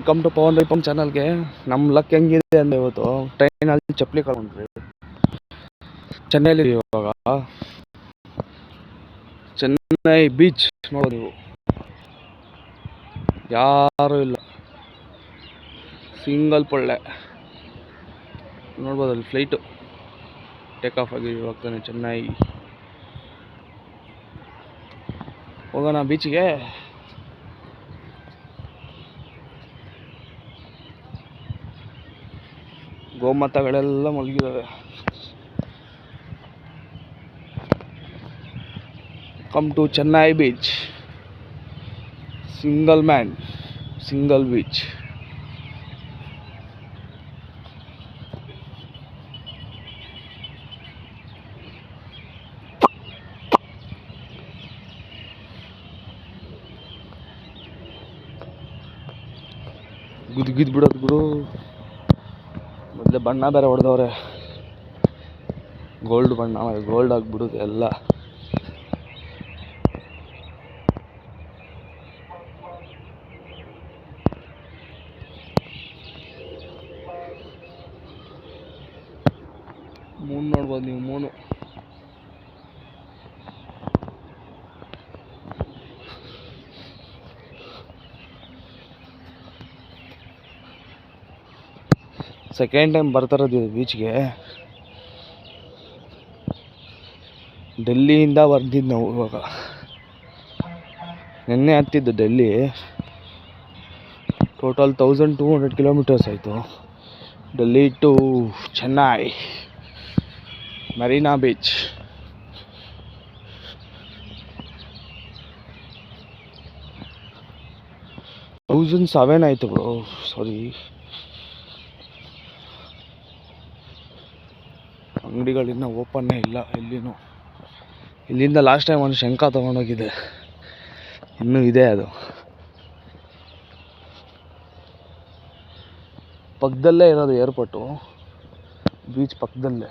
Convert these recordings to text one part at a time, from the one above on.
Welcome to Pavan ರೈಪಮ್ ಚಾನಲ್ಗೆ. ನಮ್ಮ luck ಹೆಂಗಿದೆ ಅಂದರೆ ಇವತ್ತು ಟ್ರೈನಲ್ಲಿ ಚಪ್ಪಲಿ ಕಳ್ಕೊಂಡ್ರಿ. ಚೆನ್ನೈಲಿ ಇವಾಗ ಚೆನ್ನೈ ಬೀಚ್ ನೋಡೋದು, ನೀವು ಯಾರೂ ಇಲ್ಲ, ಸಿಂಗಲ್ ಪೊಳ್ಳೆ ನೋಡ್ಬೋದು. ಅಲ್ಲಿ ಫ್ಲೈಟು ಟೇಕ್ ಆಫ್ ಆಗಿ ಹೋಗ್ತಾನೆ ಚೆನ್ನೈ. ಹೋಗೋಣ ಬೀಚಿಗೆ. ಗೋಮಾತಗಳೆಲ್ಲ ಮಲಗಿದ್ದಾವೆ. Come to Chennai beach, single man, single beach. ಗುದ್ಗಿದ್ ಬಿಡೋದು ಬಿಡು. ಮೊದಲೇ ಬಣ್ಣ ಬೇರೆ ಹೊಡೆದವ್ರೆ, ಗೋಲ್ಡ್ ಬಣ್ಣ, ಗೋಲ್ಡ್ ಆಗಿಬಿಡುತ್ತೆ ಎಲ್ಲ. ಮೂನ್ ನೋಡ್ಬೋದು ನೀವು, ಮೂನು. ಸೆಕೆಂಡ್ ಟೈಮ್ ಬರ್ತಾರದು ಬೀಚ್ಗೆ. ಡೆಲ್ಲಿಯಿಂದ ಬರ್ದಿದ್ದು ನಾವು ಇವಾಗ. ನಿನ್ನೆ ಹತ್ತಿದ್ದು ಡೆಲ್ಲಿ. ಟೋಟಲ್ 1200 ಕಿಲೋಮೀಟರ್ಸ್ ಆಯಿತು. Delhi to Chennai Marina beach. $1,700 ಆಯಿತು ಬ್ರೋ, ಸಾರಿ. ಅಂಗಡಿಗಳಿನ್ನ ಓಪನ್ನೇ ಇಲ್ಲ ಎಲ್ಲಿನೂ. ಇಲ್ಲಿಂದ ಲಾಸ್ಟ್ ಟೈಮ್ ಒಂದು ಶಂಖ ತೊಗೊಂಡೋಗಿದೆ, ಇನ್ನೂ ಇದೆ ಅದು. ಪಕ್ಕದಲ್ಲೇ ಇರೋದು ಏರ್ಪೋರ್ಟು, ಬೀಚ್ ಪಕ್ಕದಲ್ಲೇ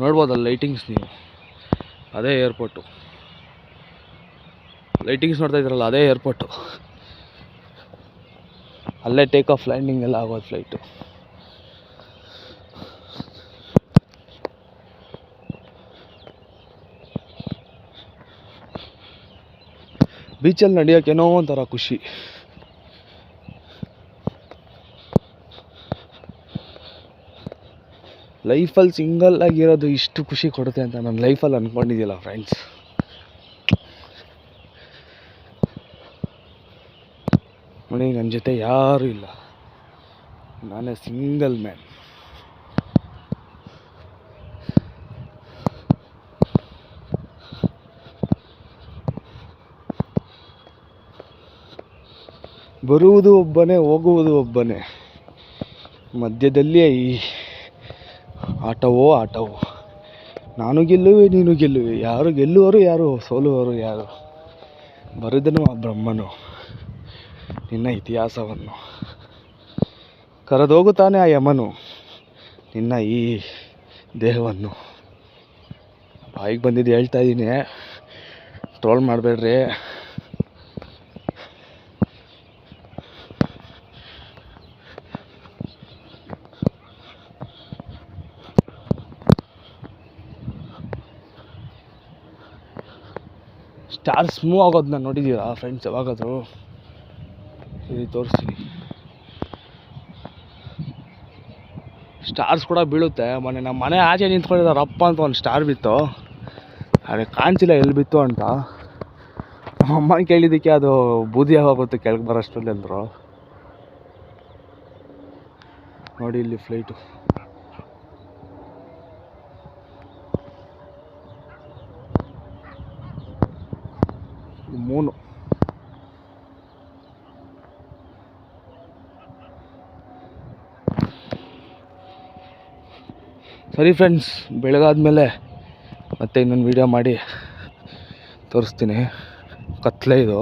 ನೋಡ್ಬೋದಲ್ಲ ಲೈಟಿಂಗ್ಸ್ ನೀವು, ಅದೇ ಏರ್ಪೋರ್ಟು. ಲೈಟಿಂಗ್ಸ್ ನೋಡ್ತಾ ಇದ್ದೀರಲ್ಲ, ಅದೇ ಏರ್ಪೋರ್ಟು. ಅಲ್ಲೇ ಟೇಕ್ ಆಫ್ ಲ್ಯಾಂಡಿಂಗ್ ಎಲ್ಲ ಆಗೋದು ಫ್ಲೈಟು. ಬೀಚಲ್ಲಿ ನಡೆಯೋಕೆ ಏನೋ ಒಂಥರ ಖುಷಿ. ಲೈಫಲ್ಲಿ ಸಿಂಗಲ್ ಆಗಿರೋದು ಇಷ್ಟು ಖುಷಿ ಕೊಡುತ್ತೆ ಅಂತ ನನ್ನ ಲೈಫಲ್ಲಿ ಅಂದ್ಕೊಂಡಿದ್ದಿಲ್ಲ ಫ್ರೆಂಡ್ಸ್. ನೋಡಿ, ನನ್ನ ಜೊತೆ ಯಾರೂ ಇಲ್ಲ, ನಾನೇ ಸಿಂಗಲ್ ಮ್ಯಾನ್. ಬರುವುದು ಒಬ್ಬನೇ, ಹೋಗುವುದು ಒಬ್ಬನೇ. ಮಧ್ಯದಲ್ಲಿ ಈ ಆಟವೋ ಆಟವೋ. ನಾನು ಗೆಲ್ಲುವೆ, ನೀನು ಗೆಲ್ಲುವೆ. ಯಾರು ಗೆಲ್ಲುವರು, ಯಾರು ಸೋಲುವರು, ಯಾರು ಬರೆದನು ಆ ಬ್ರಹ್ಮನು ನಿನ್ನ ಇತಿಹಾಸವನ್ನು. ಕರೆದೋಗುತ್ತಾನೆ ಆ ಯಮನು ನಿನ್ನ ಈ ದೇಹವನ್ನು. ಬಾಯಿಗೆ ಬಂದಿದ್ದು ಹೇಳ್ತಾ ಇದ್ದೀನಿ, ಟ್ರೋಲ್ ಮಾಡಬೇಡ್ರಿ. ಸ್ಟಾರ್ಸ್ ಮೂವ್ ಆಗೋದನ್ನ ನೋಡಿದ್ದೀರಾ ಫ್ರೆಂಡ್ಸ್ ಯಾವಾಗಾದರೂ? ಇಲ್ಲಿ ತೋರಿಸ್ತೀನಿ. ಸ್ಟಾರ್ಸ್ ಕೂಡ ಬೀಳುತ್ತೆ. ಮೊನ್ನೆ ನಮ್ಮ ಮನೆ ಆಚೆ ನಿಂತ್ಕೊಂಡಿದ್ದಾರೆ, ಅಪ್ಪ ಅಂತ ಒಂದು ಸ್ಟಾರ್ ಬಿತ್ತು. ಅದೇ ಕಾಣಿಸಿಲ್ಲ ಎಲ್ಲಿ ಬಿತ್ತು ಅಂತ. ಅಮ್ಮನ ಕೇಳಿದ್ದಕ್ಕೆ ಅದು ಬೂದಿ ಯಾವಾಗುತ್ತೆ ಕೆಳಗೆ ಬರೋಷ್ಟರಲ್ಲಿ ಅಂದರು. ನೋಡಿ ಇಲ್ಲಿ ಫ್ಲೈಟು. ಮೂನು. ಸರಿ ಫ್ರೆಂಡ್ಸ್, ಬೆಳಗಾದ್ಮೇಲೆ ಮತ್ತೆ ಇನ್ನೊಂದು ವೀಡಿಯೋ ಮಾಡಿ ತೋರಿಸ್ತೀನಿ. ಕತ್ಲೆ ಇದು.